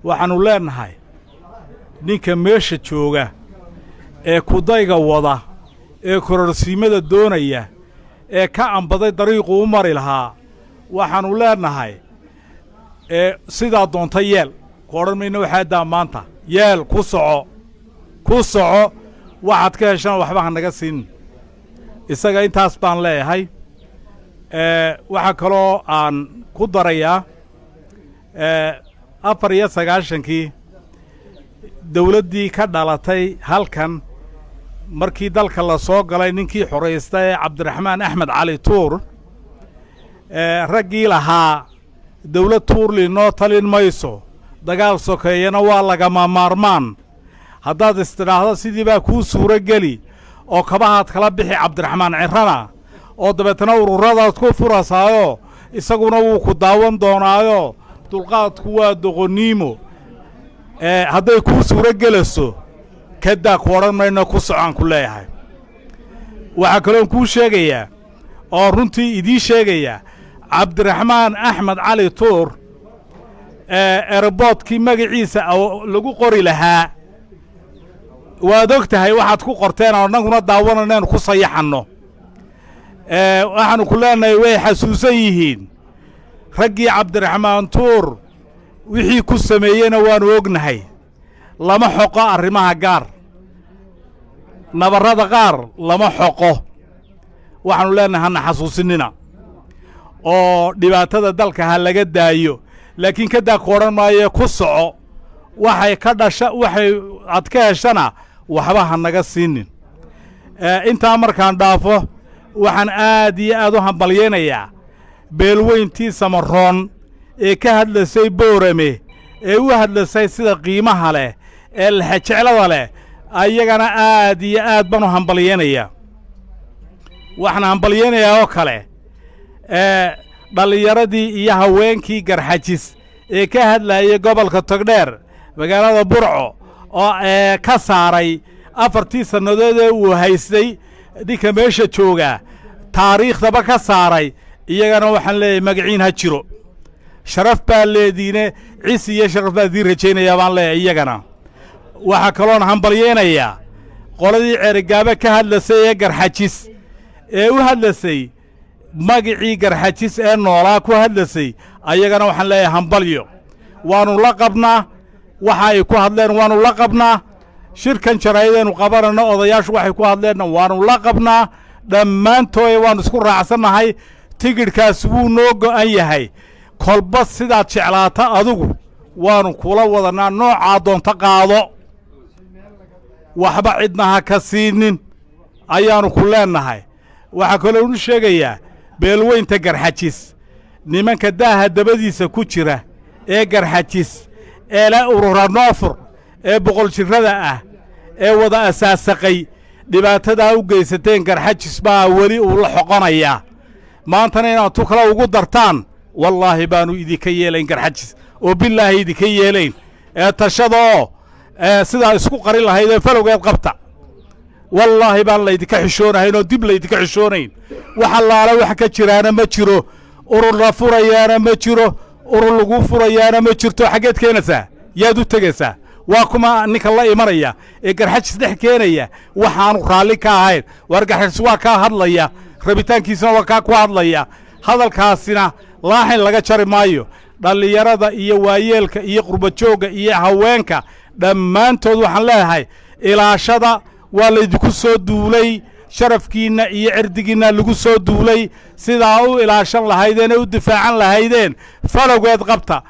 waxaanu leenahay ninka meesha jooga ee kudayga wada ee kororsiimada doonaya ee ka ambaday dariiqu u mari lahaa waxaanu leenahay sidaa doonta yeel ku odhan mayno waxaadaa maanta yeel ku soco waxaad ka heshana waxba ha naga siin isaga intaas baan leeyahay waxaa kaloo aan ku darayaa 94 dawladdii ka dhalatay halkan markii dalka la soo galay ninkii xoreystay ee cabdiraxmaan axmed cali tuur raggii lahaa dawlad tuurli noo talin mayso dagaal sokeeyana waa lagama maarmaan haddaad istidhaahdo sidii baa kuu suuro geli oo kabahaad kala bixi cabdiraxmaan cirrana oo dabeetana ururadaad ku furasaayoo isaguna wuu ku daawan doonaayo dulqaadku waa doqoniimo hadday kuu suuro gelayso kadaa ku odhan mayno ku socaan ku leeyahay waxaa kaloon kuu sheegayaa oo runtii idiin sheegayaa cabdiraxmaan axmed cali tuur eroboodkii magaciisa lagu qori lahaa waad og tahay waxaad ku qorteen oo annaguna daawanaynaenu ku sayaxanno waxaanu ku leenahay way xasuusan yihiin raggii cabdiraxmaan tuur wixii ku sameeyeyna waannu ognahay lama xoqo arrimaha gaar nabarrada qaar lama xoqo waxaanu leenahay hana xasuusinina oo dhibaatada dalka ha laga daayo laakiin kadaa ku odhan maayo ku soco waxay aad ka heshana waxba ha naga siinin intaa markaan dhaafo waxaan aad iyo aad u hambalyaynayaa beelweyntii samaroon ee ka hadlasay boorame ee u hadlasay sida qiimaha leh ee laxajeclada leh ayagana aad iyo aad baan u hambalyaynayaa waxaan hambalyaynayaa oo kale dhallinyaradii iyo haweenkii garxajis ee ka hadlayay gobolka togdheer magaalada burco oo ka saaray 4 sannadood ee uu haystay ninka meesha jooga taariikhdaba ka saaray iyagana waxaan leeyahay magaciin ha jiro sharaf baa leediine ciis iyo sharaf baa diin rajaynayaa baan leeyahay iyagana waxaa kaloon hambalyaynayaa qoladii ceerigaaba ka hadlasay ee garxajis ee u hadlasay magicii garxajis ee noolaa ku hadlasay ayagana waxaan leeyahay hambalyo waannu la qabnaa waxa ay ku hadleen waannu la qabnaa shirkan jaraa'ideennu qabanayno odayaashu waxay ku hadleenna waannu la qabnaa dhammaantooda waannu isku raacsannahay tigidhkaas wuu noo go'an yahay kolba sidaad jeclaata adigu waannu kula wadannaa noocaa doonta qaado waxba cidna ha ka siinin ayaannu ku leennahay waxaa kaloonu sheegayaa beelweynta garxajis nimanka daaha dabadiisa ku jira ee garxajis ee la urura noofur ee boqol jirrada ah ee wada asaasaqay dhibaatadaa u geysateen garxajis baa weli uu la xoqonayaa maantana inaad tu kale ugu dartaan wallaahi baannu idinka yeelayn garxajis oo bilaahi idinka yeelayn ee tashadaoo sidaa isku qarin lahaydee falowgeed qabta wallaahi baan laydinka xishoonahayn oo dib laydinka xishoonayn wax allaala wax ka jiraana ma jiro urur la furayaana ma jiro urur lagu furayaana ma jirto xaggeed keenaysaa yaad u tegaysaa waa kuma ninka la imanaya ee garxajis dhex keenaya waxaanu raalli ka ahayn waar garxajis waa kaa hadlaya rabitaankiisana waa kaa ku hadlaya hadalkaasina laaxin laga jari maayo dhallinyarada iyo waayeelka iyo qurbajoogga iyo haweenka dhammaantood waxaan leeyahay ilaashada waa laydinku soo duulay sharafkiinna iyo cirdigiinna lagu soo duulay sidaa u ilaashan lahaydeen ee u difaacan lahaydeen falowgeed qabta